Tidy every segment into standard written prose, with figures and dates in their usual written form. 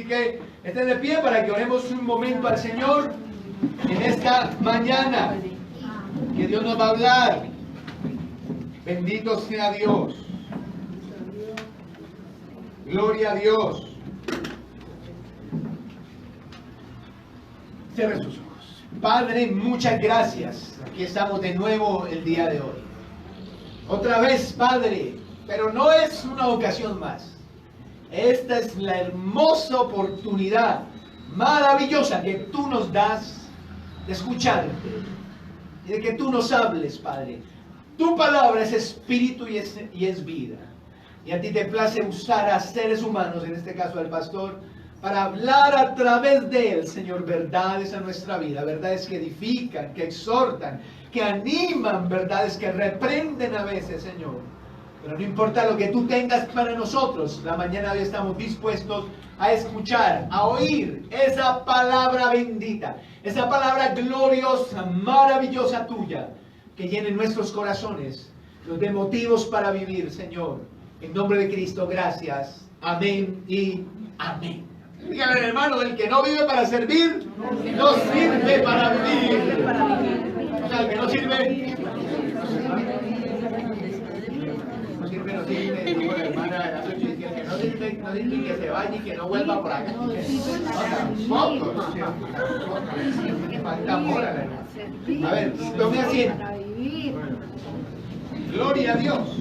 Así que estén de pie para que oremos un momento al Señor en esta mañana, que Dios nos va a hablar. Bendito sea Dios. Gloria a Dios. Cierre sus ojos. Padre, muchas gracias. Aquí estamos de nuevo el día de hoy. Otra vez, Padre, pero no es una ocasión más. Esta es la hermosa oportunidad, maravillosa, que tú nos das de escucharte y de que tú nos hables, Padre. Tu palabra es espíritu y es vida. Y a ti te place usar a seres humanos, en este caso al pastor, para hablar a través de él, Señor, verdades a nuestra vida, verdades que edifican, que exhortan, que animan, verdades que reprenden a veces, Señor. Pero no importa lo que tú tengas para nosotros, la mañana de hoy estamos dispuestos a escuchar, a oír esa palabra bendita, esa palabra gloriosa, maravillosa tuya, que llene nuestros corazones, nos dé motivos para vivir, Señor. En nombre de Cristo, gracias. Amén y amén. Dígale, hermano, el que no vive para servir, no sirve para vivir. O sea, el que no sirve, no sirve, dijo la hermana de las 8 diciendo que no sirve que se vaya y que no vuelva por acá. No, tampoco. Falta amor a la hermana. A ver, tome asiento. Gloria a Dios.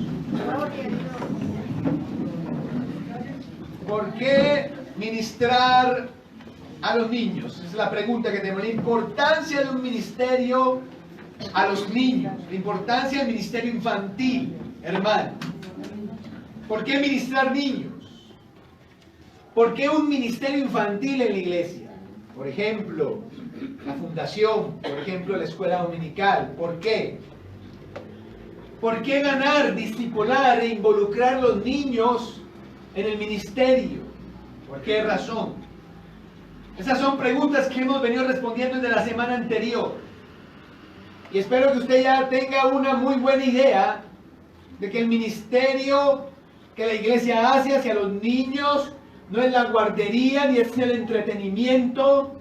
¿Por qué ministrar a los niños? Esa es la pregunta que tenemos. La importancia de un ministerio a los niños. La importancia del ministerio infantil, hermano. ¿Por qué ministrar niños? ¿Por qué un ministerio infantil en la iglesia? Por ejemplo, la fundación, por ejemplo, la escuela dominical. ¿Por qué? ¿Por qué ganar, discipular e involucrar a los niños en el ministerio? ¿Por qué razón? Esas son preguntas que hemos venido respondiendo desde la semana anterior. Y espero que usted ya tenga una muy buena idea de que el ministerio que la iglesia hace hacia los niños no es la guardería ni es el entretenimiento,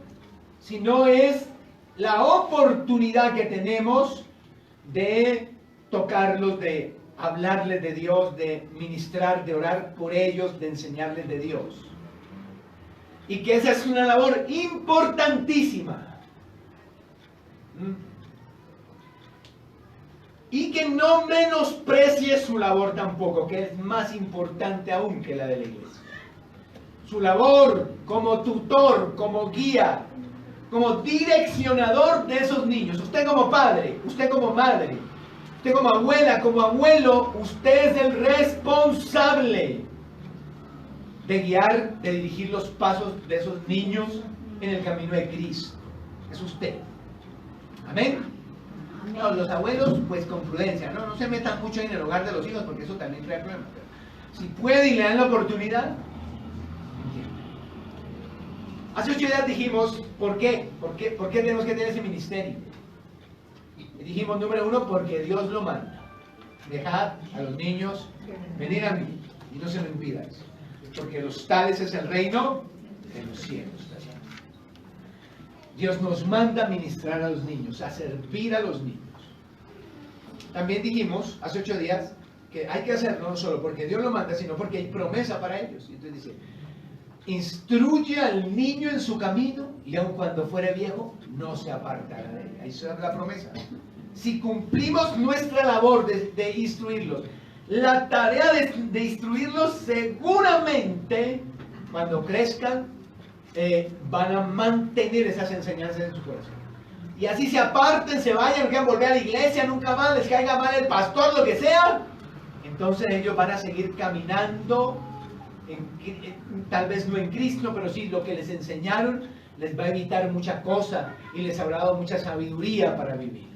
sino es la oportunidad que tenemos de tocarlos, de hablarles de Dios, de ministrar, de orar por ellos, de enseñarles de Dios. Y que esa es una labor importantísima. Y que no menosprecie su labor tampoco, que es más importante aún que la de la iglesia. Su labor como tutor, como guía, como direccionador de esos niños. Usted como padre, usted como madre, usted como abuela, como abuelo, usted es el responsable de guiar, de dirigir los pasos de esos niños en el camino de Cristo. Es usted. Amén. No, los abuelos, pues con prudencia, no se metan mucho en el hogar de los hijos porque eso también trae problemas. Pero si pueden y le dan la oportunidad, entienden. Hace 8 días dijimos, ¿por qué? ¿Por qué tenemos que tener ese ministerio? Y dijimos, número 1, porque Dios lo manda. Dejad a los niños venir a mí y no se lo impidáis, porque los tales es el reino de los cielos. Dios nos manda a ministrar a los niños, a servir a los niños. También dijimos hace 8 días que hay que hacerlo no solo porque Dios lo manda, sino porque hay promesa para ellos. Y entonces dice, instruye al niño en su camino y aun cuando fuere viejo no se apartará de él. Ahí está la promesa. Si cumplimos nuestra labor de instruirlos, la tarea de instruirlos, seguramente cuando crezcan van a mantener esas enseñanzas en su corazón. Y así se aparten, se vayan, quieran volver a la iglesia, nunca más les caiga mal el pastor, lo que sea, entonces ellos van a seguir caminando, tal vez no en Cristo, pero sí lo que les enseñaron les va a evitar mucha cosa y les habrá dado mucha sabiduría para vivir.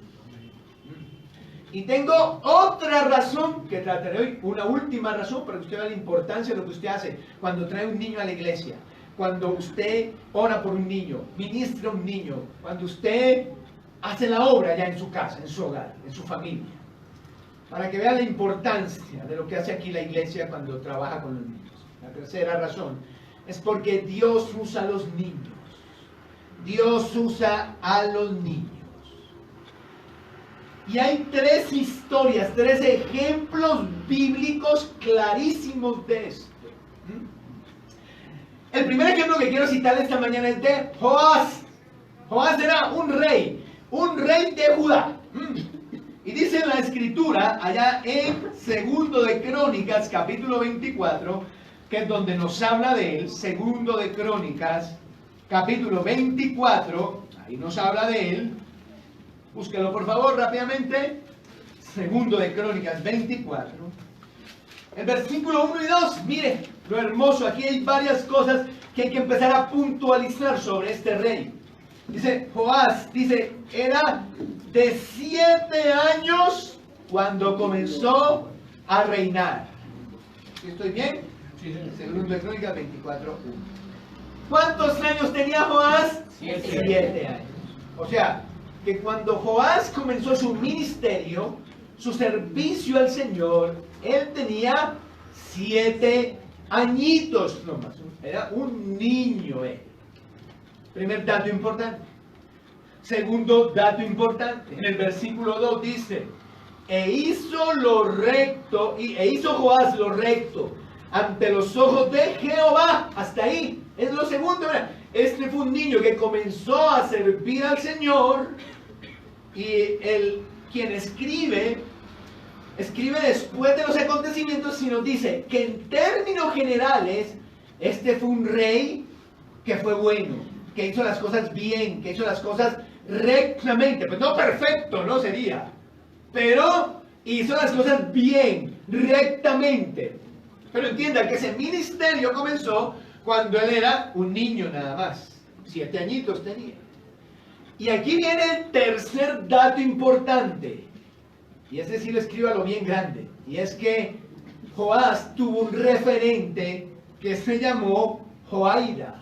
Y tengo otra razón que trataré hoy, una última razón para que usted vea la importancia de lo que usted hace cuando trae un niño a la iglesia. Cuando usted ora por un niño, ministra a un niño, cuando usted hace la obra ya en su casa, en su hogar, en su familia, para que vea la importancia de lo que hace aquí la iglesia cuando trabaja con los niños. La tercera razón es porque Dios usa a los niños. Dios usa a los niños. Y hay tres historias, tres ejemplos bíblicos clarísimos de esto. El primer ejemplo que quiero citar esta mañana es de Joás. Joás era un rey de Judá. Y dice en la escritura, allá en Segundo de Crónicas, capítulo 24, que es donde nos habla de él, Segundo de Crónicas, capítulo 24, ahí nos habla de él. Búsquelo por favor rápidamente. Segundo de Crónicas 24. El versículo 1 y 2, mire lo hermoso. Aquí hay varias cosas que hay que empezar a puntualizar sobre este rey. Dice Joás, era de 7 años cuando comenzó a reinar. ¿Sí estoy bien? Sí. Segundo de Crónicas 24. ¿Cuántos años tenía Joás? 7 años. O sea, que cuando Joás comenzó su ministerio, su servicio al Señor, él tenía 7 añitos nomás. Era un niño él. Primer dato importante. Segundo dato importante. En el versículo 2 dice, e hizo Joás lo recto ante los ojos de Jehová. Hasta ahí. Es lo segundo. ¿Verdad? Este fue un niño que comenzó a servir al Señor. Y quien escribe después de los acontecimientos y nos dice que en términos generales, este fue un rey que fue bueno, que hizo las cosas bien, que hizo las cosas rectamente, pues no perfecto, no sería, pero hizo las cosas bien, rectamente. Pero entienda que ese ministerio comenzó cuando él era un niño nada más, 7 añitos tenía. Y aquí viene el tercer dato importante, y ese sí lo escribo a lo bien grande, y es que Joás tuvo un referente que se llamó Joaida.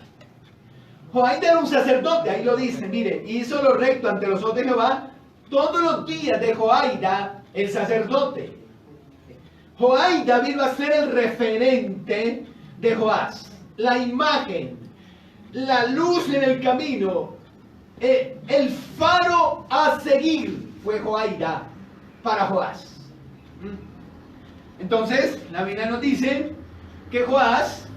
Joaida era un sacerdote, ahí lo dice, mire, hizo lo recto ante los ojos de Jehová todos los días de Joaida, el sacerdote. Joaida vino a ser el referente de Joás, la imagen, la luz en el camino, el faro a seguir fue Joaida para Joás. Entonces, la Biblia nos dice que Joás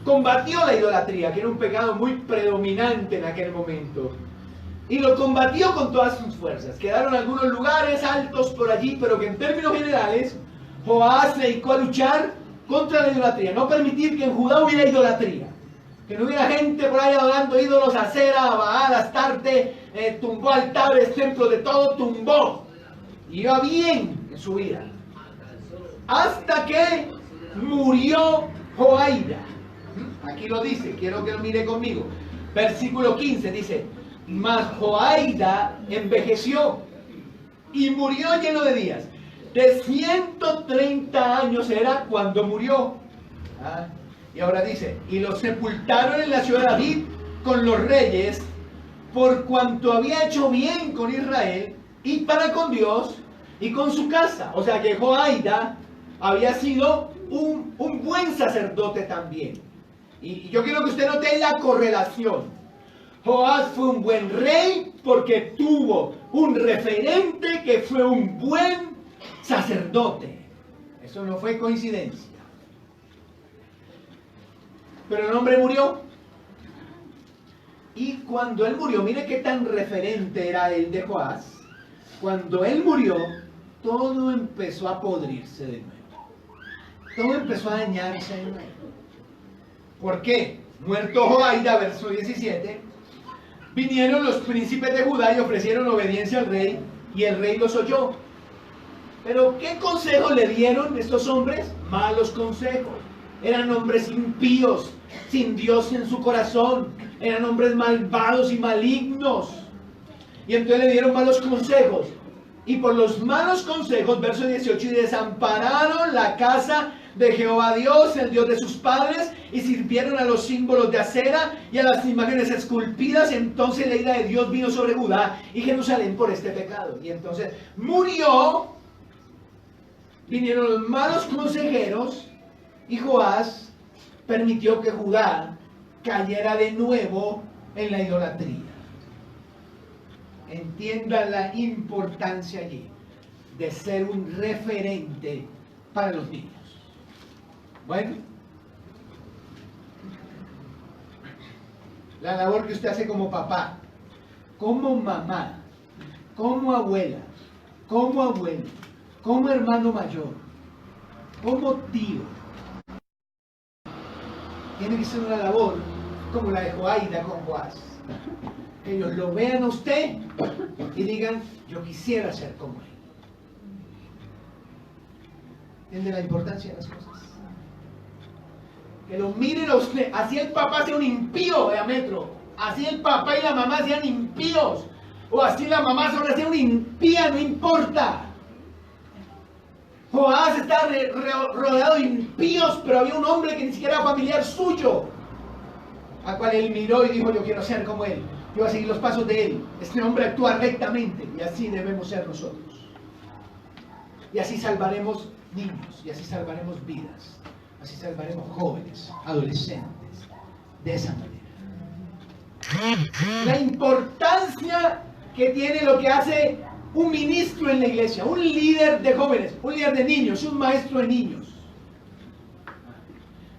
combatió la idolatría, que era un pecado muy predominante en aquel momento. Y lo combatió con todas sus fuerzas. Quedaron algunos lugares altos por allí, pero que en términos generales, Joás se dedicó a luchar contra la idolatría. No permitir que en Judá hubiera idolatría. Que no hubiera gente por ahí adorando ídolos, a Acera, a Baal, a Astarte, tumbó altares, templos, de todo tumbó. Y iba bien en su vida. Hasta que murió Joaida. Aquí lo dice, quiero que lo mire conmigo. Versículo 15 dice, mas Joaida envejeció y murió lleno de días. De 130 años era cuando murió. Y ahora dice, y lo sepultaron en la ciudad de David con los reyes, por cuanto había hecho bien con Israel y para con Dios y con su casa. O sea que Joaida había sido un buen sacerdote también. Y yo quiero que usted note la correlación. Joás fue un buen rey porque tuvo un referente que fue un buen sacerdote. Eso no fue coincidencia. Pero el hombre murió. Y cuando él murió, mire qué tan referente era él de Joás. Cuando él murió, todo empezó a podrirse de nuevo. Todo empezó a dañarse de nuevo. ¿Por qué? Muerto Joaida, verso 17, vinieron los príncipes de Judá y ofrecieron obediencia al rey, y el rey los oyó. Pero ¿qué consejo le dieron estos hombres? Malos consejos. Eran hombres impíos, sin Dios en su corazón. Eran hombres malvados y malignos. Y entonces le dieron malos consejos. Y por los malos consejos, verso 18, y desampararon la casa de Jehová Dios, el Dios de sus padres, y sirvieron a los símbolos de Acera y a las imágenes esculpidas. Entonces la ira de Dios vino sobre Judá y Jerusalén por este pecado. Y entonces murió, vinieron los malos consejeros, y Joás permitió que Judá cayera de nuevo en la idolatría. Entienda la importancia allí de ser un referente para los niños. Bueno, la labor que usted hace como papá, como mamá, como abuela, como abuelo, como hermano mayor, como tío, tiene que ser una labor como la de Joaida con Joás. Que ellos lo vean a usted y digan, yo quisiera ser como él. ¿Entiende la importancia de las cosas? Que lo miren a usted. Así el papá sea un impío, metro. Así el papá y la mamá sean impíos. O así la mamá solo sea una impía, no importa. Joás estaba rodeado de impíos, pero había un hombre que ni siquiera era familiar suyo, al cual él miró y dijo, yo quiero ser como él, yo voy a seguir los pasos de él. Este hombre actúa rectamente y así debemos ser nosotros. Y así salvaremos niños, y así salvaremos vidas, así salvaremos jóvenes, adolescentes, de esa manera. La importancia que tiene lo que hace un ministro en la iglesia, un líder de jóvenes, un líder de niños, un maestro de niños.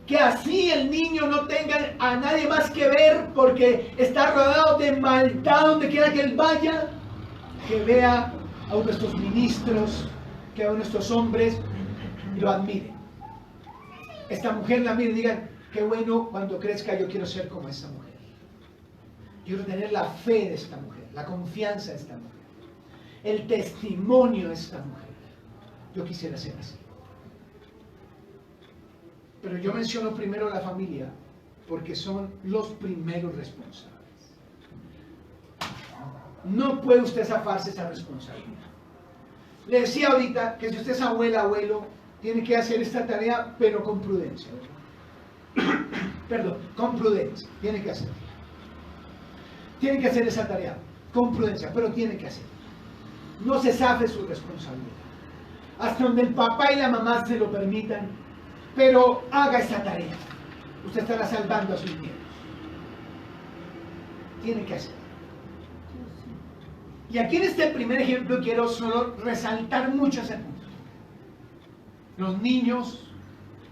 Que así el niño no tenga a nadie más que ver porque está rodeado de maldad donde quiera que él vaya. Que vea a nuestros ministros, que vea a nuestros hombres y lo admire. Esta mujer la mire y digan, qué bueno, cuando crezca yo quiero ser como esta mujer. Quiero tener la fe de esta mujer, la confianza de esta mujer, el testimonio de esta mujer. Yo quisiera ser así. Pero yo menciono primero la familia porque son los primeros responsables. No puede usted zafarse esa responsabilidad. Le decía ahorita que si usted es abuela, abuelo, tiene que hacer esta tarea, pero con prudencia. Perdón, con prudencia. Tiene que hacerla. Tiene que hacer esa tarea con prudencia, pero tiene que hacerla. No se zafe su responsabilidad. Hasta donde el papá y la mamá se lo permitan, pero haga esa tarea. Usted estará salvando a sus nietos. Tiene que hacerlo. Y aquí en este primer ejemplo quiero solo resaltar mucho ese punto. Los niños,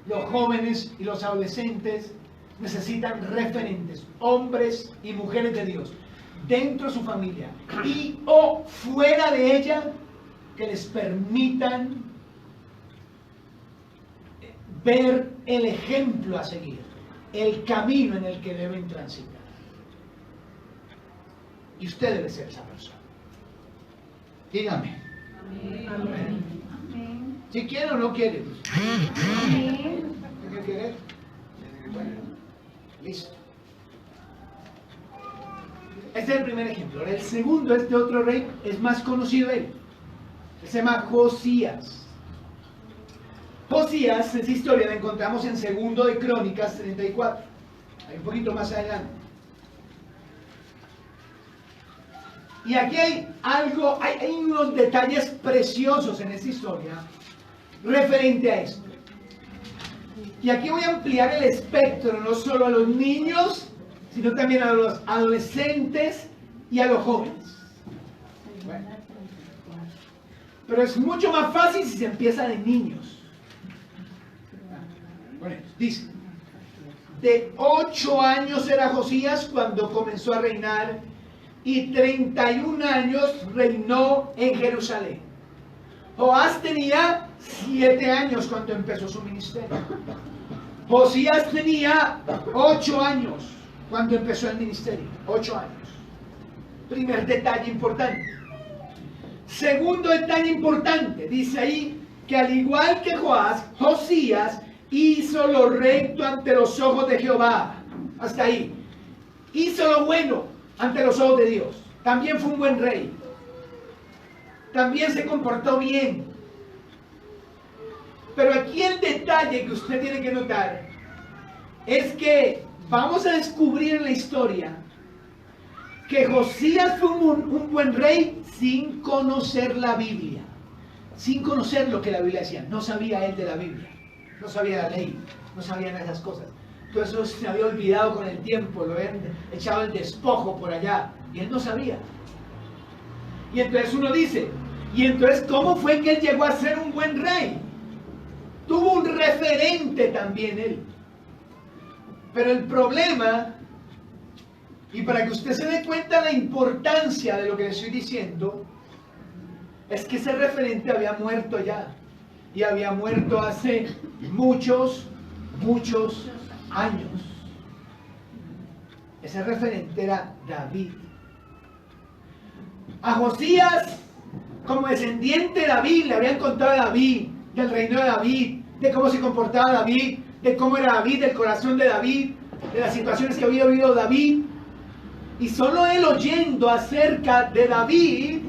los jóvenes y los adolescentes necesitan referentes, hombres y mujeres de Dios, dentro de su familia y o fuera de ella, que les permitan ver el ejemplo a seguir, el camino en el que deben transitar. Y usted debe ser esa persona. Dígame. Amén. Amén. Si quiere o no quiere. Amén. ¿Qué quiere? Bueno, listo. Este es el primer ejemplo. El segundo, este otro rey, es más conocido él. Se llama Josías. Josías, esa historia la encontramos en 2 de Crónicas 34. Hay un poquito más adelante. Y aquí hay algo, hay unos detalles preciosos en esta historia referente a esto. Y aquí voy a ampliar el espectro, no solo a los niños, sino también a los adolescentes y a los jóvenes. Bueno. Pero es mucho más fácil si se empieza de niños. Bueno, dice, de 8 años era Josías cuando comenzó a reinar y 31 años reinó en Jerusalén. Joás tenía 7 años cuando empezó su ministerio. Josías tenía 8 años cuando empezó el ministerio. 8 años. Primer detalle importante. Segundo detalle importante. Dice ahí que al igual que Joás, Josías hizo lo recto ante los ojos de Jehová. Hasta ahí. Hizo lo bueno ante los ojos de Dios. También fue un buen rey. También se comportó bien. Pero aquí el detalle que usted tiene que notar es que vamos a descubrir en la historia que Josías fue un buen rey sin conocer la Biblia, sin conocer lo que la Biblia decía. No sabía él de la Biblia, no sabía la ley, no sabía nada de esas cosas. todo eso se había olvidado con el tiempo, lo habían echado el despojo por allá, y él no sabía. Y entonces uno dice, ¿y entonces cómo fue que él llegó a ser un buen rey? Tuvo un referente también él. Pero el problema, y para que usted se dé cuenta de la importancia de lo que le estoy diciendo, es que ese referente había muerto ya. Y había muerto hace muchos años. Ese referente era David. A Josías, como descendiente de David, le habían contado a David, del reino de David, de cómo se comportaba David, de cómo era David, del corazón de David, de las situaciones que había vivido David. Y solo él oyendo acerca de David,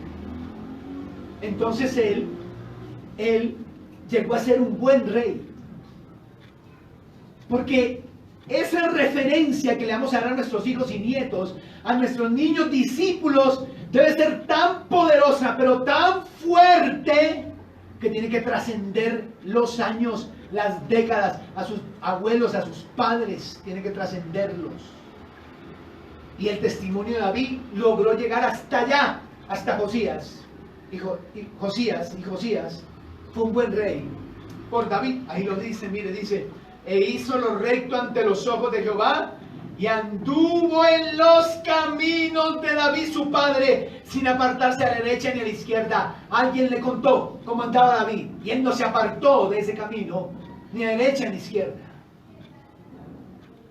entonces él llegó a ser un buen rey. Porque esa referencia que le vamos a dar a nuestros hijos y nietos, a nuestros niños discípulos, debe ser tan poderosa, pero tan fuerte, que tiene que trascender los años, las décadas, a sus abuelos, a sus padres, tiene que trascenderlos. Y el testimonio de David logró llegar hasta allá, hasta Josías. Y Josías fue un buen rey por David. Ahí lo dice, mire, dice, e hizo lo recto ante los ojos de Jehová, y anduvo en los caminos de David su padre, sin apartarse a la derecha ni a la izquierda. Alguien le contó cómo andaba David, y él no se apartó de ese camino, ni a derecha ni a izquierda.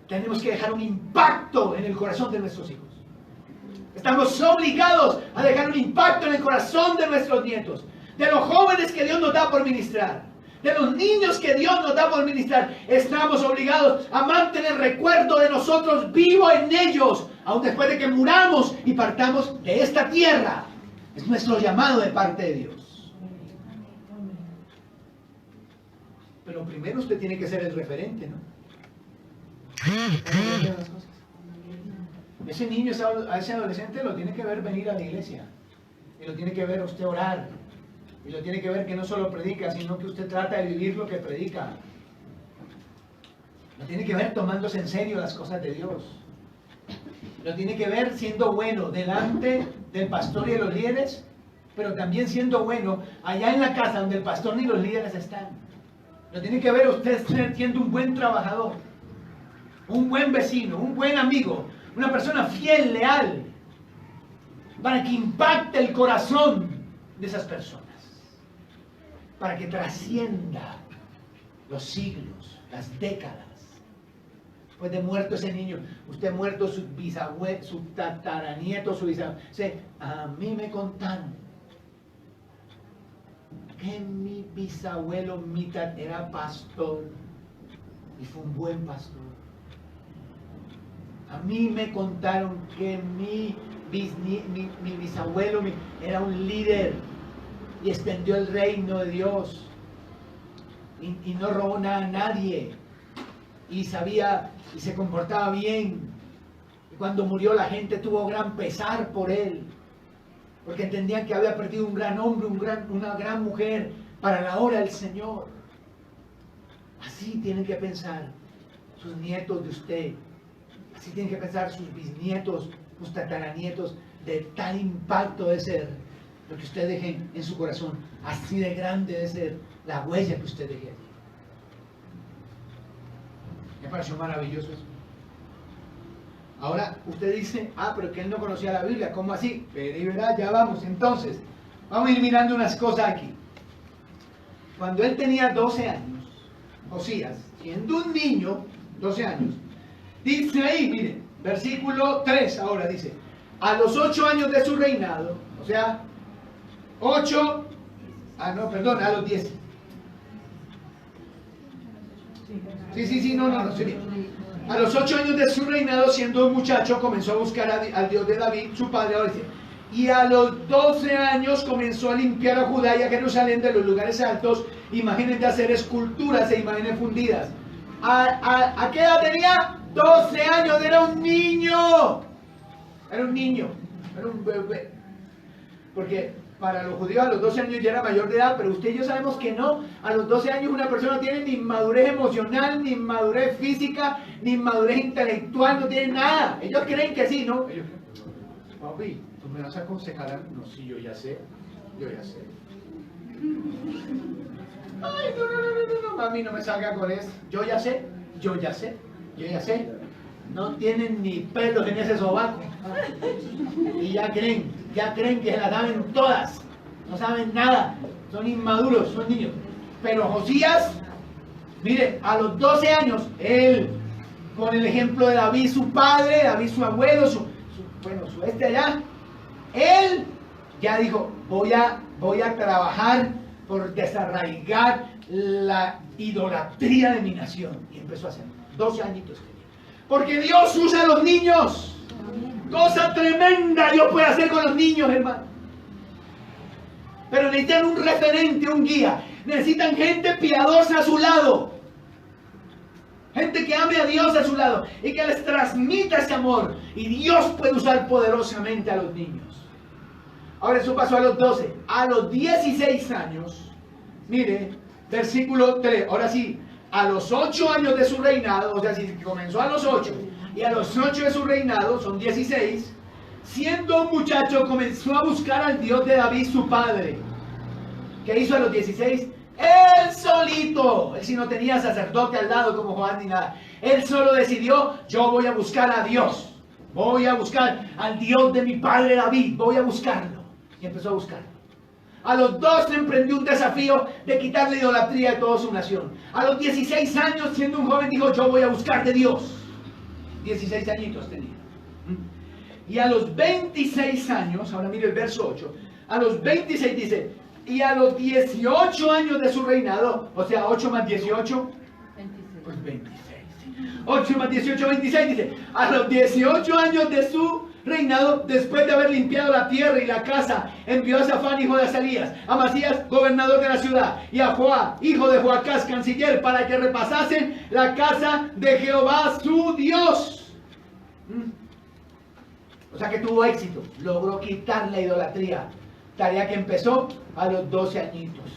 Tenemos que dejar un impacto en el corazón de nuestros hijos. Estamos obligados a dejar un impacto en el corazón de nuestros nietos, de los jóvenes que Dios nos da por ministrar, de los niños que Dios nos da por ministrar. Estamos obligados a mantener el recuerdo de nosotros vivo en ellos, aun después de que muramos y partamos de esta tierra. Es nuestro llamado de parte de Dios. Pero primero usted tiene que ser el referente, ¿no? Ese niño, a ese adolescente lo tiene que ver venir a la iglesia, y lo tiene que ver usted orar, y lo tiene que ver que no solo predica, sino que usted trata de vivir lo que predica. Lo tiene que ver tomándose en serio las cosas de Dios. Lo tiene que ver siendo bueno delante del pastor y de los líderes, pero también siendo bueno allá en la casa donde el pastor ni los líderes están. Lo tiene que ver usted siendo un buen trabajador, un buen vecino, un buen amigo, una persona fiel, leal, para que impacte el corazón de esas personas, para que trascienda los siglos, las décadas. Pues de muerto ese niño, usted muerto, su bisabuelo, su tataranieto, su bisabuelo. A mí me contaron que mi bisabuelo era pastor y fue un buen pastor. A mí me contaron que mi bisabuelo era un líder y extendió el reino de Dios y no robó nada a nadie y sabía y se comportaba bien. Y cuando murió la gente tuvo gran pesar por él, porque entendían que había perdido un gran hombre, una gran mujer para la obra del Señor. Así tienen que pensar sus nietos de usted. Así tienen que pensar sus bisnietos, sus tataranietos, de tal impacto de ser lo que usted deje en su corazón. Así de grande debe ser la huella que usted deje allí. Me pareció maravilloso eso. Ahora usted dice, pero que él no conocía la Biblia, ¿cómo así? Pero y verá, ya vamos. Entonces, vamos a ir mirando unas cosas aquí. Cuando él tenía 12 años, Josías, siendo un niño, 12 años, dice ahí, miren, versículo 3 ahora dice, a los 8 años de su reinado, o sea, a los 10. Sí, A los 8 años de su reinado, siendo un muchacho, comenzó a buscar al Dios de David, su padre. Ahora dice, y a los 12 años comenzó a limpiar a Judá y a Jerusalén de los lugares altos, imágenes de hacer esculturas e imágenes fundidas. ¿A qué edad tenía? 12 años, era un niño. Era un bebé. Porque Para los judíos a los 12 años ya era mayor de edad, pero usted y yo sabemos que no. A los 12 años una persona no tiene ni madurez emocional, ni madurez física, ni madurez intelectual, no tiene nada. Ellos creen que sí, ¿no? Ellos creen, papi, ¿tú me vas a aconsejar? No, sí, yo ya sé. Ay, no, mami, no me salga con eso. Yo ya sé. No tienen ni pelos en ese sobaco. Y ya creen que se la saben todas. No saben nada. Son inmaduros, son niños. Pero Josías, mire, a los 12 años, él, con el ejemplo de David, su padre, David, su abuelo, su allá, él ya dijo, voy a trabajar por desarraigar la idolatría de mi nación. Y empezó a hacer 12 añitos tenía. Porque Dios usa a los niños. Cosa tremenda Dios puede hacer con los niños, hermano. Pero necesitan un referente, un guía. Necesitan gente piadosa a su lado. Gente que ame a Dios a su lado y que les transmita ese amor. Y Dios puede usar poderosamente a los niños. Ahora eso pasó a los 12. A los 16 años, mire, versículo 3. Ahora sí, a los 8 años de su reinado, o sea, si comenzó a los 8 y a los 8 de su reinado, son 16, siendo un muchacho comenzó a buscar al Dios de David su padre. ¿Qué hizo a los 16? Él solito, él si no tenía sacerdote al lado como Juan ni nada, él solo decidió, yo voy a buscar a Dios, voy a buscar al Dios de mi padre David, voy a buscarlo. Y empezó a buscarlo. A los 12 emprendió un desafío de quitar la idolatría de toda su nación. A los 16 años, siendo un joven, dijo, yo voy a buscar de Dios. 16 añitos tenía. Y a los 26 años, ahora mire el verso 8, a los 26 dice, y a los 18 años de su reinado, o sea, 8 más 18, 26. Pues 26. 8 más 18, 26 dice, a los 18 años de su reinado, después de haber limpiado la tierra y la casa, envió a Safán, hijo de Azarías, a Masías, gobernador de la ciudad, y a Joá, hijo de Joacás, canciller, para que repasasen la casa de Jehová su Dios. O sea que tuvo éxito, logró quitar la idolatría, tarea que empezó a los 12 añitos.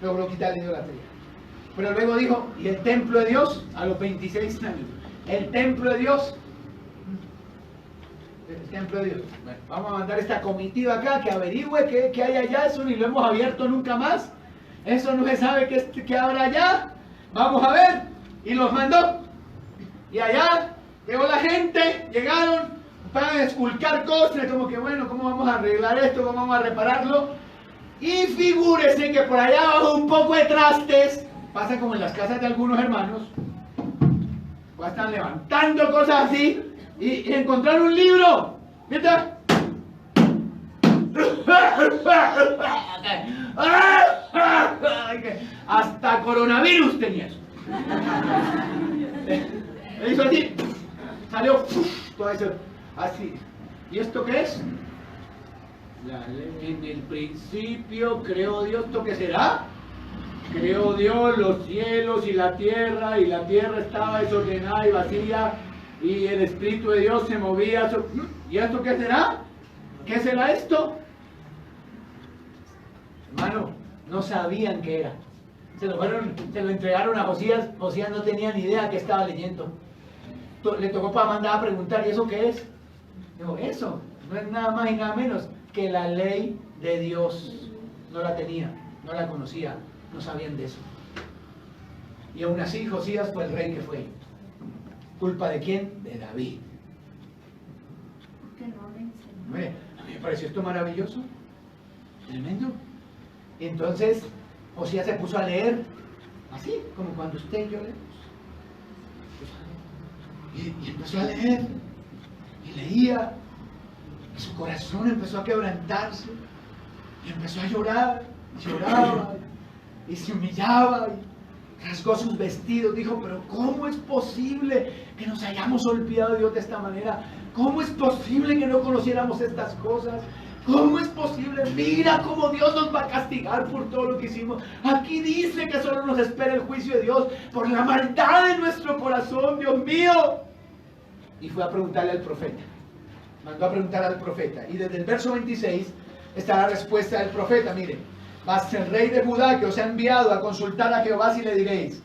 Logró quitar la idolatría. Pero luego dijo, ¿y el templo de Dios? A los 26 años. El templo de Dios. El templo de Dios. Bueno, vamos a mandar esta comitiva acá que averigüe qué hay allá. Eso ni lo hemos abierto nunca más. Eso no se sabe qué habrá allá. Vamos a ver. Y los mandó. Y allá llegó la gente. Llegaron para esculcar cosas. Como que bueno, ¿cómo vamos a arreglar esto? ¿Cómo vamos a repararlo? Y figúrese que por allá abajo un poco de trastes. Pasa como en las casas de algunos hermanos. Pues están levantando cosas así. Y encontraron un libro. ¿Viste? Hasta coronavirus tenía eso. Le hizo así. Salió todo eso. Así. ¿Y esto qué es? En el principio creó Dios. ¿Esto qué será? Creó Dios los cielos y la tierra estaba desordenada y vacía, y el Espíritu de Dios se movía. ¿Y esto qué será? ¿Qué será esto? Hermano, no sabían qué era. Se lo entregaron a Josías. Josías no tenía ni idea qué estaba leyendo. Le tocó para mandar a preguntar, ¿y eso qué es? Dijo, eso no es nada más y nada menos que la ley de Dios. No la tenía, no la conocía. No sabían de eso. Y aún así Josías fue el rey que fue. ¿Culpa de quién? De David. Mire, a mí me pareció esto maravilloso. Tremendo. Y entonces Josías se puso a leer. Así, como cuando usted y yo leemos. Y empezó a leer. Y leía. Y su corazón empezó a quebrantarse. Y empezó a llorar. Lloraba. Y se humillaba, y rasgó sus vestidos. Dijo, pero ¿cómo es posible que nos hayamos olvidado de Dios de esta manera? ¿Cómo es posible que no conociéramos estas cosas? ¿Cómo es posible? Mira cómo Dios nos va a castigar por todo lo que hicimos. Aquí dice que solo nos espera el juicio de Dios por la maldad de nuestro corazón, Dios mío. Y fue a preguntarle al profeta. mandó a preguntar al profeta. Y desde el verso 26 está la respuesta del profeta. Miren, mas el rey de Judá que os ha enviado a consultar a Jehová, si le diréis,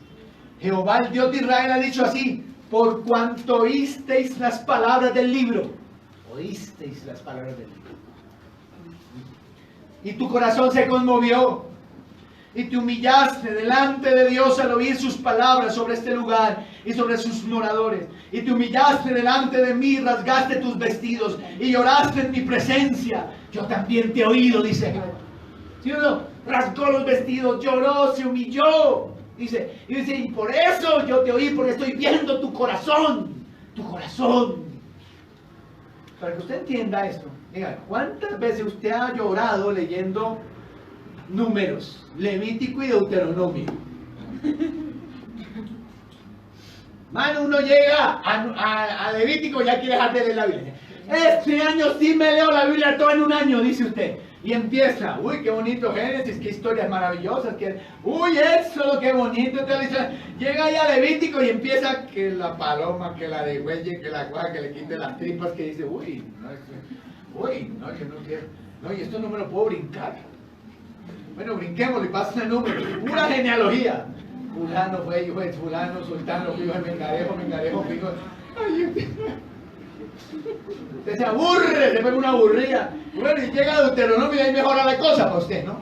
Jehová el Dios de Israel ha dicho así, por cuanto oísteis las palabras del libro, oísteis las palabras del libro, y tu corazón se conmovió, y te humillaste delante de Dios al oír sus palabras sobre este lugar y sobre sus moradores, y te humillaste delante de mí, rasgaste tus vestidos y lloraste en mi presencia, yo también te he oído, dice Jehová. ¿Sí o no? Rasgó los vestidos, lloró, se humilló. Dice, y por eso yo te oí, porque estoy viendo tu corazón. Tu corazón. Para que usted entienda esto, diga, ¿cuántas veces usted ha llorado leyendo Números, Levítico y Deuteronomio? Mano, uno llega a Levítico y ya quiere dejar de leer la Biblia. Este año sí me leo la Biblia todo en un año, dice usted. Y empieza, uy, qué bonito Génesis, qué historias maravillosas, uy, Éxodo, qué bonito. Llega ahí a Levítico y empieza que la paloma, que la degüelle, que la cuaja, que le quite las tripas, que dice, yo no quiero, no, y esto no me lo puedo brincar. Bueno, brinquémoslo y pasa el número, pura genealogía. Fulano fue hijo de fulano, sultano fue hijo de Mengarejo fue hijo de... Ay, usted se aburre, se pega una aburrida. Bueno, y llega a Deuteronomio y ahí mejora la cosa para usted, ¿no?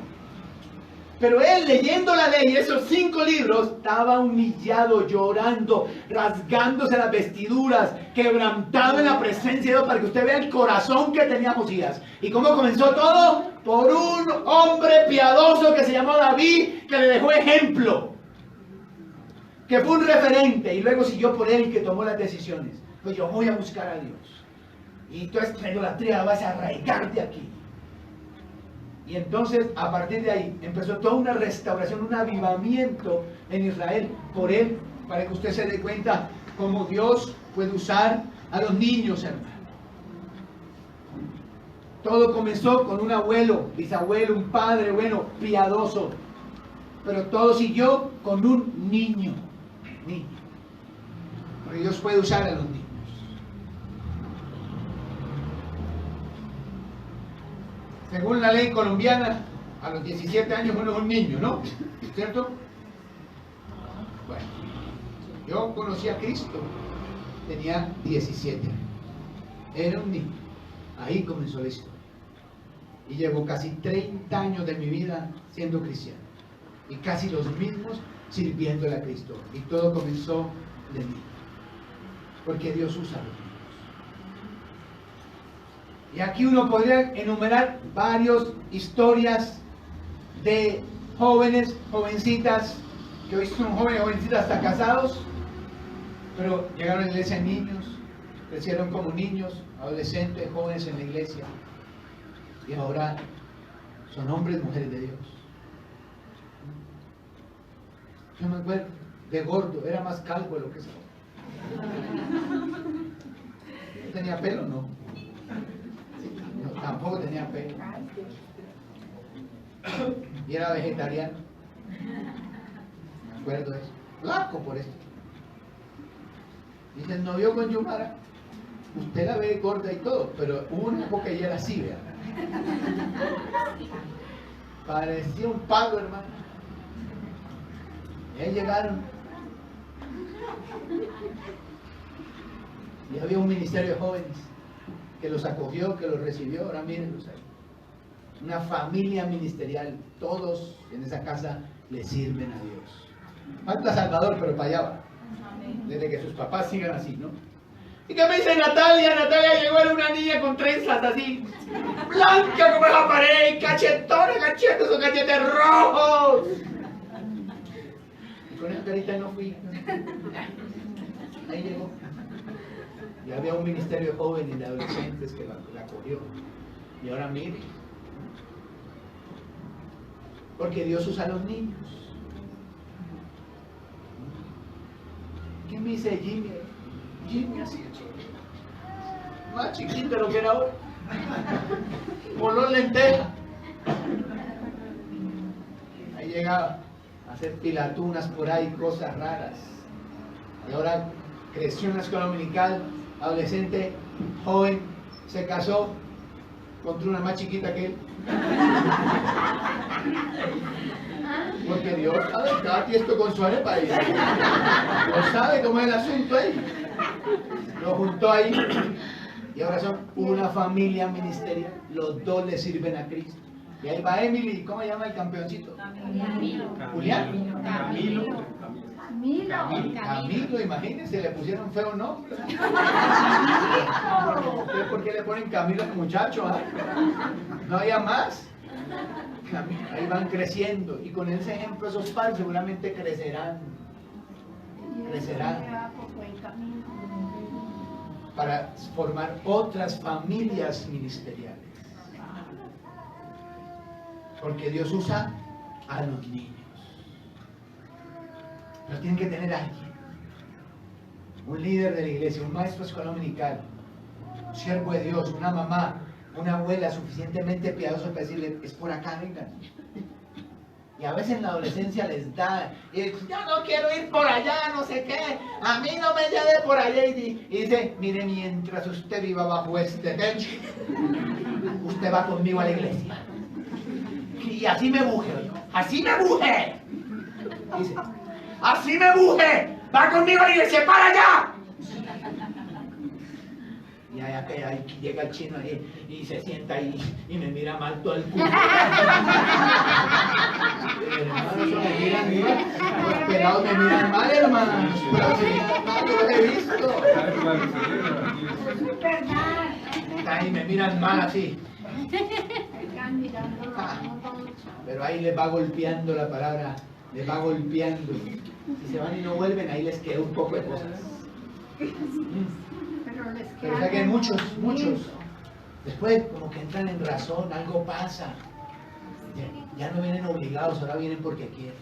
Pero él, leyendo la ley, esos 5 libros, estaba humillado, llorando, rasgándose las vestiduras, quebrantado en la presencia de Dios, para que usted vea el corazón que tenía Josías. ¿Y cómo comenzó todo? Por un hombre piadoso que se llamó David, que le dejó ejemplo, que fue un referente, y luego siguió por él, que tomó las decisiones. Pues yo voy a buscar a Dios. Y toda esta idolatría vas a arraigar de aquí. Y entonces, a partir de ahí, empezó toda una restauración, un avivamiento en Israel por él, para que usted se dé cuenta cómo Dios puede usar a los niños, hermano. Todo comenzó con un abuelo, bisabuelo, un padre bueno, piadoso. Pero todo siguió con un niño. Porque Dios puede usar a los niños. Según la ley colombiana, a los 17 años uno es un niño, ¿no? ¿Cierto? Bueno, yo conocí a Cristo, tenía 17 años. Era un niño. Ahí comenzó la historia. Y llevo casi 30 años de mi vida siendo cristiano. Y casi los mismos sirviéndole a Cristo. Y todo comenzó de mí. Porque Dios usa a los niños. Y aquí uno podría enumerar varias historias de jóvenes, jovencitas, que hoy son jóvenes, jovencitas hasta casados, pero llegaron a la iglesia niños, crecieron como niños, adolescentes, jóvenes en la iglesia, y ahora son hombres y mujeres de Dios. Yo me acuerdo, de gordo, era más calvo de lo que es ahora. ¿No tenía pelo? No. No, tampoco tenía pelo. Y era vegetariano. Me acuerdo de eso. Flaco por esto. Dice, el novio con Yumara. Usted la ve gorda y todo, pero hubo una época que ella era así, ¿verdad? Parecía un palo, hermano. Y ahí llegaron. Y había un ministerio de jóvenes que los acogió, que los recibió. Ahora mírenlos ahí. Una familia ministerial. Todos en esa casa le sirven a Dios. Falta Salvador, pero para allá va. Desde que sus papás sigan así, ¿no? ¿Y qué me dice Natalia? Natalia llegó, era una niña con trenzas así, blanca como la pared, cachetona, cachetes, son cachetes rojos. Y con esa carita no fui. Ahí llegó. Y había un ministerio de jóvenes y de adolescentes que la acogió. Y ahora mire. Porque Dios usa a los niños. ¿Qué me dice Jimmy? Jimmy así hecho. Más chiquito de lo que era ahora. Color lenteja. Ahí llegaba a hacer pilatunas por ahí, cosas raras. Y ahora creció en la escuela dominical, adolescente, joven, se casó contra una más chiquita que él. Porque Dios sabe cada tiesto con su arepa ahí. Dios sabe cómo es el asunto ahí. Lo juntó ahí. Y ahora son una familia ministerial. Los dos le sirven a Cristo. Y ahí va Emily. ¿Cómo se llama el campeoncito? Julián. Camilo. Camilo, imagínense, le pusieron feo nombre. ¿Por qué le ponen Camilo a este muchacho? ¿Ah? No había más. Ahí van creciendo. Y con ese ejemplo, esos padres seguramente crecerán. Para formar otras familias ministeriales. Porque Dios usa a los niños. Pero tienen que tener a alguien. Un líder de la iglesia, un maestro de escuela dominical, un siervo de Dios, una mamá, una abuela suficientemente piadosa para decirle, es por acá, vengan. Y a veces en la adolescencia les da, y dicen, yo no quiero ir por allá, no sé qué, a mí no me lleve por allá. Y dice, mire, mientras usted viva bajo este techo, usted va conmigo a la iglesia. Y así me buje, así me buje. Dice, así me buje, va conmigo a la iglesia, para allá. Y ahí llega el chino ahí y se sienta ahí y me mira mal todo el culo. Hermanos, eso me miran mal. Los pelados me miran mal, hermanos. Los pelados me miran mal, yo los he visto. Ahí me miran mal así. Pero ahí les va golpeando la palabra, les va golpeando. Si se van y no vuelven, ahí les queda un poco de cosas. Pero o sea que muchos, después como que entran en razón, algo pasa. Ya no vienen obligados, ahora vienen porque quieren.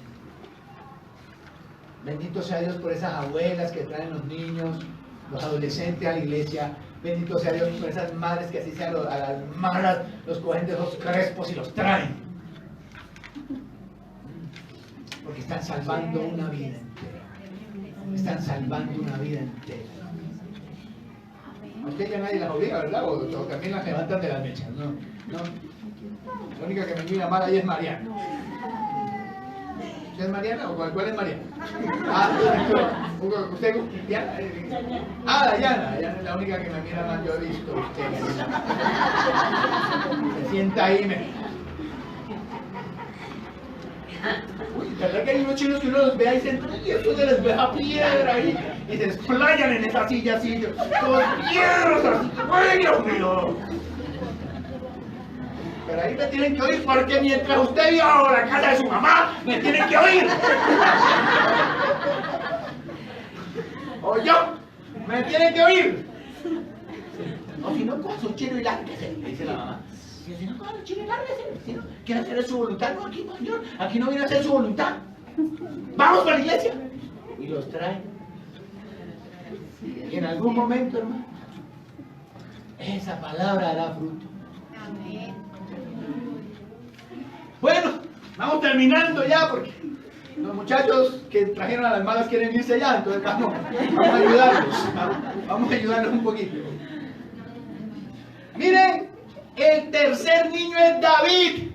Bendito sea Dios por esas abuelas que traen los niños, los adolescentes a la iglesia. Bendito sea Dios por esas madres que así sean a las malas, los cogen de los crespos y los traen. Porque están salvando una vida entera. Están salvando una vida entera. A usted ya nadie las obliga, ¿verdad? O también las levantan de las mechas, ¿no? La única que me mira mal ahí es Mariana. ¿Usted es Mariana o cuál es Mariana? ¿Usted es Diana? Dayana es la única que me mira mal, yo he visto. Usted se sienta ahí y me... Uy, ¿verdad que hay unos chinos que uno los ve ahí sentados y eso se les ve a piedra ahí y se desplayan en esa silla así, todos piedras así? ¡Ay, Dios mío! Pero ahí me tienen que oír porque mientras usted viva a la casa de su mamá, me tienen que oír. O yo, me tienen que oír. O si no, coja su chino y lárguese, le dice la mamá. Si no, coja su chino y lárguese. Si no, quiere hacer su voluntad. No, aquí no, señor. Aquí no viene a hacer su voluntad. Vamos para la iglesia. Y los traen. Y en algún momento, hermano, esa palabra dará fruto. Amén. Bueno, vamos terminando ya porque los muchachos que trajeron a las malas quieren irse ya, entonces vamos a ayudarlos. Vamos a ayudarlos un poquito. Miren, el tercer niño es David.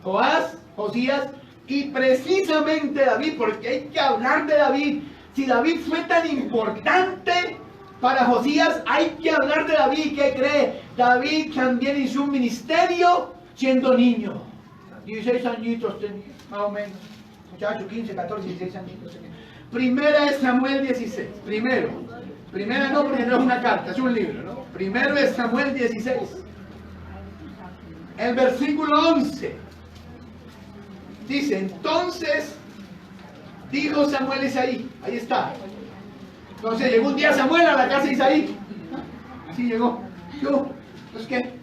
Joás, Josías y precisamente David, porque hay que hablar de David. Si David fue tan importante para Josías, hay que hablar de David. ¿Qué cree? David también hizo un ministerio siendo niño. 16 añitos tenía, más o menos. Muchacho, 15, 14, 16 añitos tenía. Primera es Samuel 16. Primera no, porque no es una carta, es un libro, ¿no? Primero es Samuel 16. El versículo 11. Dice, entonces dijo Samuel a Isaí. Ahí está. Entonces llegó un día Samuel a la casa de Isaí. Así llegó. Yo, pues qué,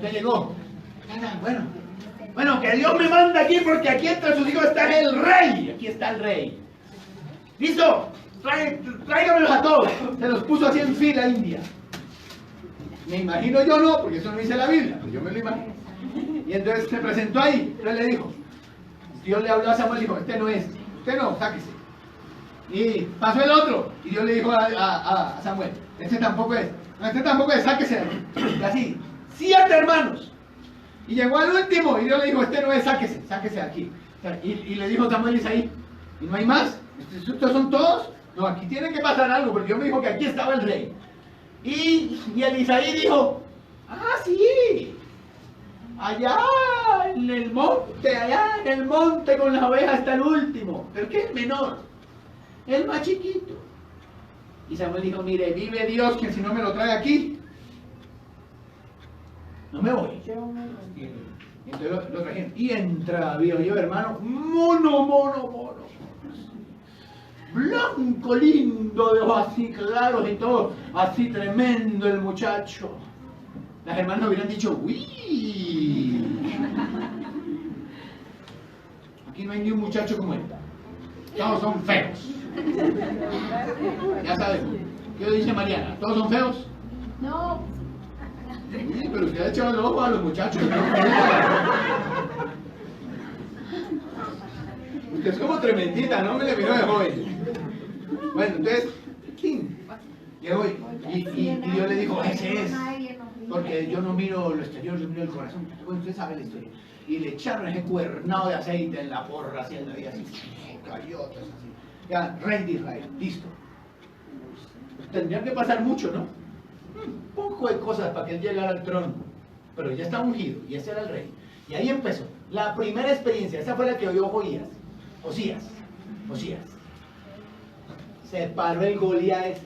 ya llegó. Bueno, que Dios me manda aquí porque aquí entre sus hijos está el rey. Aquí está el rey. ¿Listo? Tráigamelos a todos. Se los puso así en fila india. Me imagino yo no, porque eso no dice la Biblia, pero yo me lo imagino. Y entonces se presentó ahí. Entonces le dijo, Dios le habló a Samuel y dijo, este no es, usted no, sáquese. Y pasó el otro. Y Dios le dijo a Samuel, este tampoco es. No, este tampoco es, sáquese de aquí. Y así, 7 hermanos. Y llegó al último y Dios le dijo, este no es, sáquese de aquí. Y le dijo Samuel a Isaí, ¿y no hay más? ¿Estos son todos? No, aquí tiene que pasar algo, porque Dios me dijo que aquí estaba el rey. Y el Isaí dijo, sí, allá en el monte con las ovejas está el último, pero que es el menor, el más chiquito. Y Samuel dijo, mire, vive Dios que si no me lo trae aquí, no me voy. Y entonces lo trajeron. Y entra David, oye hermano, mono. Blanco, lindo, de ojos así claros y todo, así tremendo el muchacho. Las hermanas hubieran dicho, uy. Aquí no hay ni un muchacho como él. Todos son feos. Ya sabemos. ¿Qué dice Mariana? ¿Todos son feos? No. Sí, pero usted ha echado el ojo a los muchachos, ¿no? Usted es como tremendita, ¿no? Me le miró de joven. Bueno, entonces, llegó y Dios le dijo, ese es. Porque yo no miro lo exterior, yo miro el corazón. Bueno, usted sabe la historia. Y le echaron ese cuernado de aceite en la porra, haciendo ahí así, cariotas, así. Ya, rey de Israel, listo. Pues tendría que pasar mucho, ¿no? Un poco de cosas para que él llegara al trono. Pero ya está ungido, y ese era el rey. Y ahí empezó. La primera experiencia, esa fue la que oyó Osías. Se paró el Goliat ese.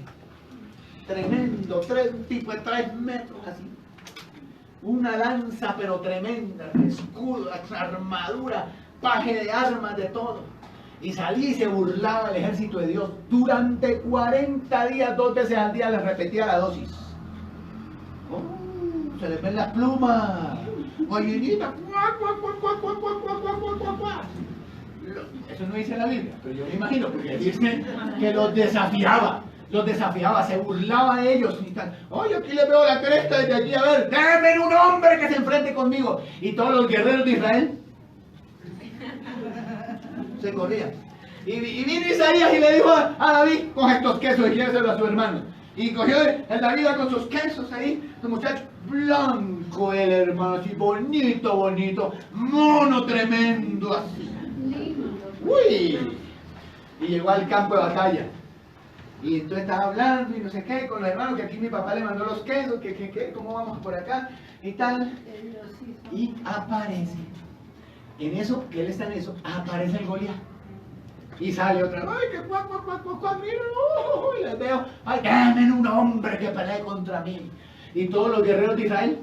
Tremendo, un tipo de 3 metros así. Una lanza pero tremenda, escudo, armadura, paje de armas, de todo. Y salía y se burlaba del ejército de Dios. Durante 40 días, 2 veces al día, le repetía la dosis. Oh, se le ven las plumas. Gallinita. Eso no dice la Biblia, pero yo me imagino, porque dice que los desafiaba, se burlaba de ellos. Y tal. Oye, aquí le veo la cresta desde aquí, a ver, déjenme un hombre que se enfrente conmigo. Y todos los guerreros de Israel se corrían. Y vino Isaías y le dijo a David, coge estos quesos y lléveselo a su hermano. Y cogió el David con sus quesos ahí, el muchacho blanco, el hermano, así bonito, mono tremendo, así. Uy, y llegó al campo de batalla. Y entonces estaba hablando y no sé qué con los hermanos, que aquí mi papá le mandó los quesos, que cómo vamos por acá y tal. Y aparece, en eso, que él está en eso, aparece el Goliat. Y sale otra, ay, que cuac, mira, y les veo, ay, dame un hombre que pelee contra mí. Y todos los guerreros de Israel.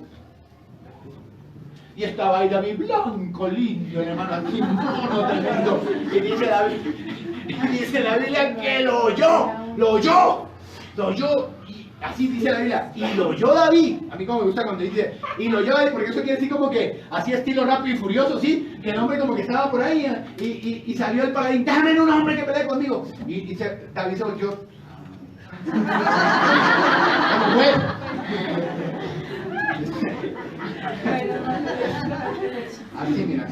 Y estaba ahí David blanco, lindo, hermano, así, mono tremendo. Y dice la Biblia que lo oyó. Y así dice la Biblia. Y lo oyó David. A mí como me gusta cuando dice, y lo oyó David, porque eso quiere decir como que, así estilo rápido y furioso, ¿sí? Que el hombre como que estaba por ahí, y salió el paladín, dame un hombre que pelee conmigo. Y David se volvió. ¿Cómo fue? Así, mira.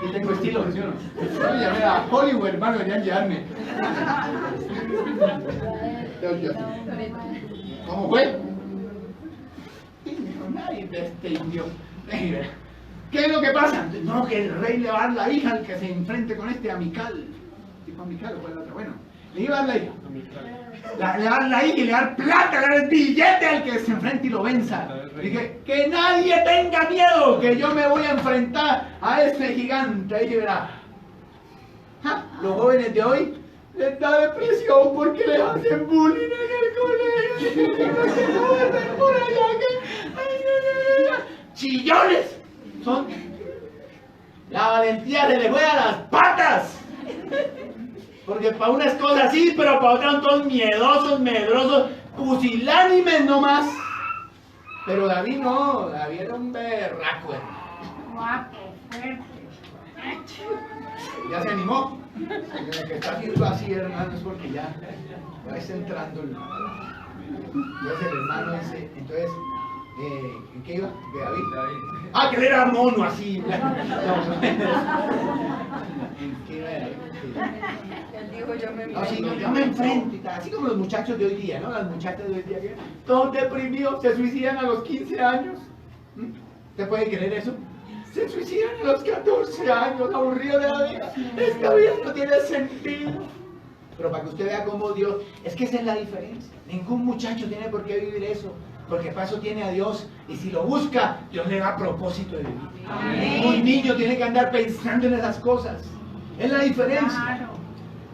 Y tengo estilo, ¿sí o no? Yo llamé a Hollywood, hermano, venían a llevarme. ¿Cómo fue? Y dijo, nadie de este indio. ¿Qué es lo que pasa? No, que el rey le va a dar la hija al que se enfrente con este Amical. ¿Tipo Amical o cuál es la otra? Bueno, le iba a dar la hija. Le va a dar la hija y le va a dar plata, le va a dar el billete al que se enfrente y lo venza. Dije, que nadie tenga miedo, que yo me voy a enfrentar a ese gigante. Ahí verá. Los jóvenes de hoy les da depresión porque les hacen bullying en el colegio. Que no se mueven por allá. Chillones. Son. La valentía se les juega a las patas. Porque para unas cosas así, pero para otras son todos miedosos, medrosos, pusilánimes nomás. Pero David no, David era un berraco. Guapo, fuerte. Ya se animó. Lo que está haciendo así, hermano, es porque ya está entrando. Entonces el hermano dice, entonces ¿En qué iba? ¿De David? Ah, que él era mono así. ¿En qué iba David? Él dijo, yo me No, sí, yo me enfrento y tal. Así como los muchachos de hoy día, ¿no? Las muchachas de hoy día que todos deprimidos, se suicidan a los 15 años. ¿Usted puede creer eso? Se suicidan a los 14 años, aburridos de la vida. Esta vida no tiene sentido. Pero para que usted vea cómo Dios, es que esa es la diferencia. Ningún muchacho tiene por qué vivir eso, porque para eso tiene a Dios, y si lo busca, Dios le da propósito de vivir. Amén. Un niño tiene que andar pensando en esas cosas. Es la diferencia.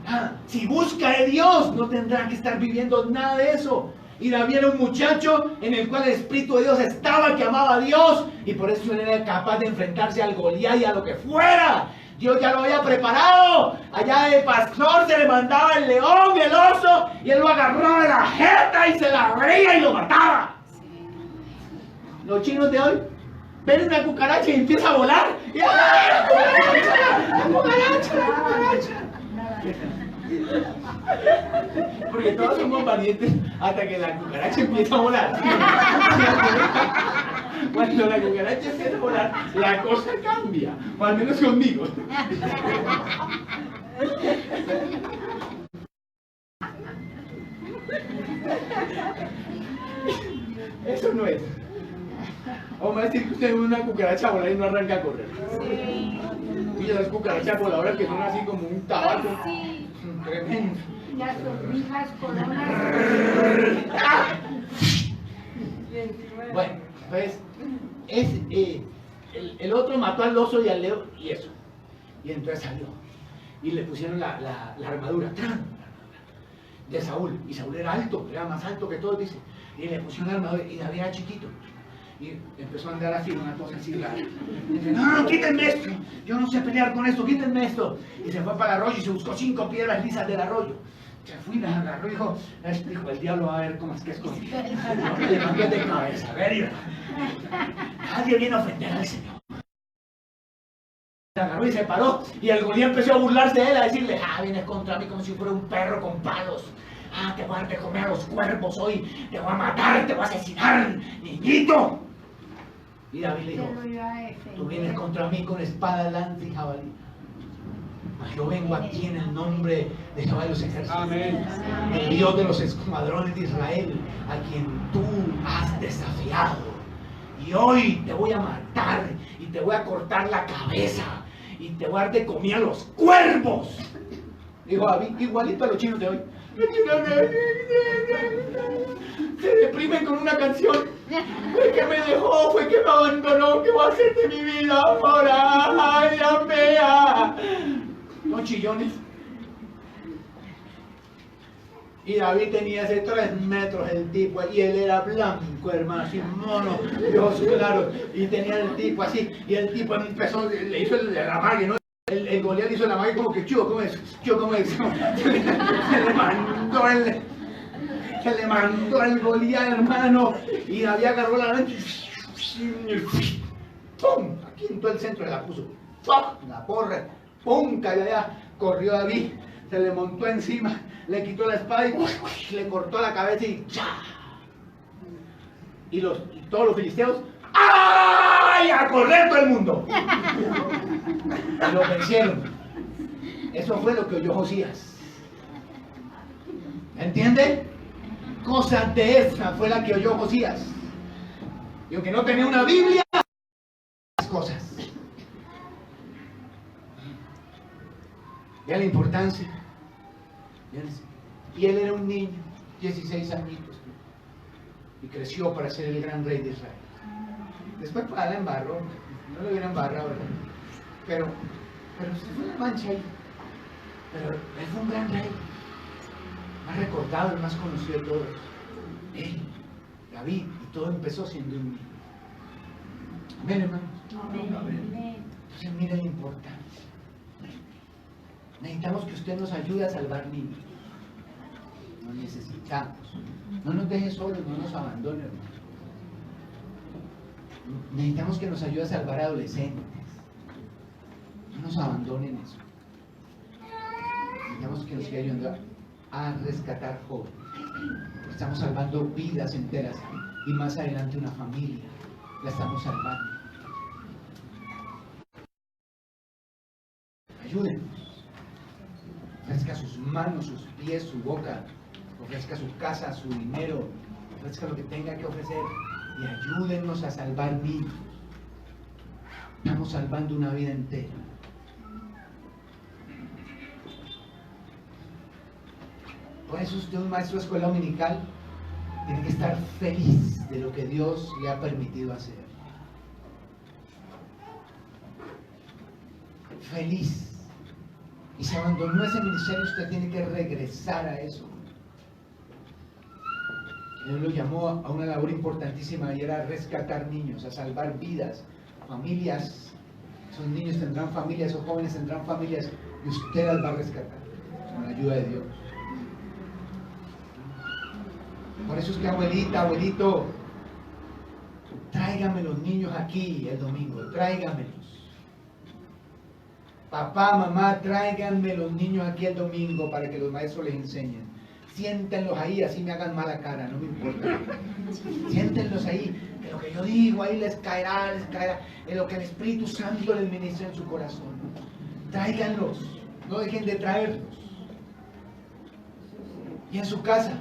Claro. Si busca de Dios, no tendrá que estar viviendo nada de eso. Y David era un muchacho en el cual el Espíritu de Dios estaba, que amaba a Dios, y por eso él era capaz de enfrentarse al Goliat y a lo que fuera. Dios ya lo había preparado. Allá el pastor se le mandaba el león y el oso, y él lo agarraba de la jeta y se la abría y lo mataba. Los chinos de hoy ven una cucaracha y empieza a volar. Y ¡ay, la cucaracha! ¡La cucaracha! Porque todos somos valientes hasta que la cucaracha empieza a volar. Cuando la cucaracha empieza a volar, la cosa cambia. O al menos conmigo. Eso no es. Vamos a decir que usted ve una cucaracha volar y no arranca a correr. Sí. Y las cucarachas voladoras que son así como un tabaco. Sí. Tremendo. Las hormigas coronas. Bueno, pues el otro mató al oso y al león y eso. Y entonces salió. Y le pusieron la armadura de Saúl. Y Saúl era alto, era más alto que todos, dice. Y le pusieron la armadura y David era chiquito. Y empezó a andar así, una cosa así rara. Y dice, no, quítenme esto. Yo no sé pelear con esto, quítenme esto. Y se fue para el arroyo y se buscó 5 piedras lisas del arroyo. Se fue y las agarró y dijo, el diablo va a ver cómo es que es conmigo. Le mandé de cabeza, a ver, nadie viene a ofender al Señor. Se agarró y se paró, y el Goliat empezó a burlarse de él, a decirle, vienes contra mí como si fuera un perro con palos. Te voy a dar de comer a los cuervos hoy, te voy a matar, te voy a asesinar, niñito. Y David le dijo, Te lo iba a defender. tú vienes contra mí con espada, lanza y jabalí. Mas yo vengo aquí en el nombre de Jehová de los ejércitos. Amén. El Dios de los escuadrones de Israel, a quien tú has desafiado. Y hoy te voy a matar y te voy a cortar la cabeza y te voy a dar de comida a los cuervos. Dijo David, igualito a los chinos de hoy. Se deprimen con una canción. Fue que me dejó, fue que me abandonó. ¿Qué voy a hacer de mi vida ahora? ¡Ay, la fea! No chillones. Y David tenía ese 3 metros el tipo, y él era blanco, hermano, así mono, de ojos claros, y tenía el tipo así, y el tipo empezó, le hizo la magia, ¿no? El Goliat hizo la magia como que, chico, ¿cómo es? Chico, ¿cómo es? Se le mandó el Goliat, hermano, y David agarró la lanza y ¡pum! Aquí en todo el centro la puso, ¡pum! La porra, ¡pum! Cayó allá, corrió David, se le montó encima, le quitó la espada y le cortó la cabeza y ¡cha! Y todos los filisteos, ¡ay! ¡A correr todo el mundo! Y lo vencieron. Eso fue lo que oyó Josías. ¿Entiende? Cosas de esa fue la que oyó Josías. Y aunque no tenía una Biblia, las cosas. Vea la importancia. Y él era un niño, 16 añitos, y creció para ser el gran rey de Israel. Después para la embarró, no lo hubiera embarrado, ¿verdad? Pero se fue la mancha ahí. Pero él fue un gran rey, más recordado, el más conocido de todos. Él, David, y todo empezó siendo un niño. Amén, hermanos. Amén. Entonces mire la importancia. Necesitamos que usted nos ayude a salvar niños. Lo necesitamos. No nos deje solos, no nos abandone, hermano. Necesitamos que nos ayude a salvar adolescentes. No nos abandonen eso. Necesitamos que nos siga ayudando a rescatar jóvenes. Estamos salvando vidas enteras y más adelante una familia. La estamos salvando. Ayúdenos. Ofrezca sus manos, sus pies, su boca. Ofrezca su casa, su dinero. Ofrezca lo que tenga que ofrecer. Y ayúdenos a salvar vidas. Estamos salvando una vida entera. Por eso usted, un maestro de escuela dominical, tiene que estar feliz de lo que Dios le ha permitido hacer. Feliz. Y se abandonó ese ministerio, usted tiene que regresar a eso. Dios lo llamó a una labor importantísima y era rescatar niños, a salvar vidas, familias. Esos niños tendrán familias, esos jóvenes tendrán familias y usted las va a rescatar con la ayuda de Dios. Por eso es que abuelita, abuelito, tráigame los niños aquí el domingo, tráigamelos. Papá, mamá, tráiganme los niños aquí el domingo para que los maestros les enseñen. Siéntenlos ahí, así me hagan mala cara, no me importa. Siéntenlos ahí, que lo que yo digo ahí les caerá, en lo que el Espíritu Santo les ministra en su corazón. Tráiganlos, no dejen de traerlos. Y en su casa,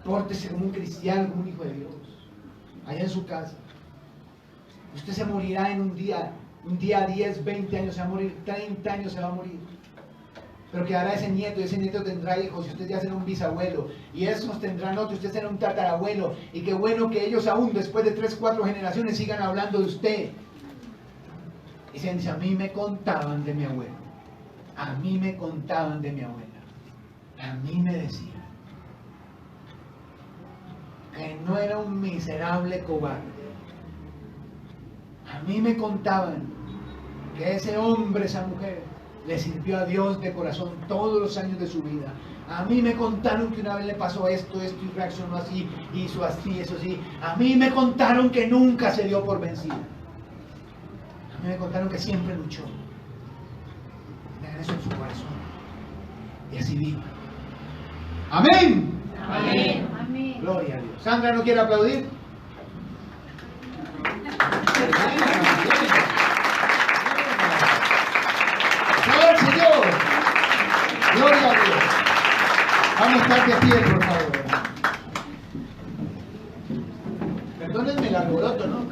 pórtese como un cristiano, como un hijo de Dios. Allá en su casa. Usted se morirá en un día 10, 20 años se va a morir, 30 años se va a morir. Pero quedará ese nieto, y ese nieto tendrá hijos, y usted ya será un bisabuelo, y esos tendrán otros, usted será un tatarabuelo, y qué bueno que ellos aún después de 3, 4 generaciones sigan hablando de usted. Y se dice, a mí me contaban de mi abuelo, a mí me contaban de mi abuela, a mí me decían que no era un miserable cobarde. A mí me contaban que ese hombre, esa mujer, le sirvió a Dios de corazón todos los años de su vida. A mí me contaron que una vez le pasó esto y reaccionó así, hizo así, eso sí. A mí me contaron que nunca se dio por vencida. A mí me contaron que siempre luchó. Tengan eso en su corazón. Y así viva. Amén. Amén. Amén. Gloria a Dios. Sandra, ¿no quiere aplaudir? ¡Gloria al Señor! ¡Gloria a Dios! Vamos a estar de pie, por favor. Perdónenme el alboroto, ¿no?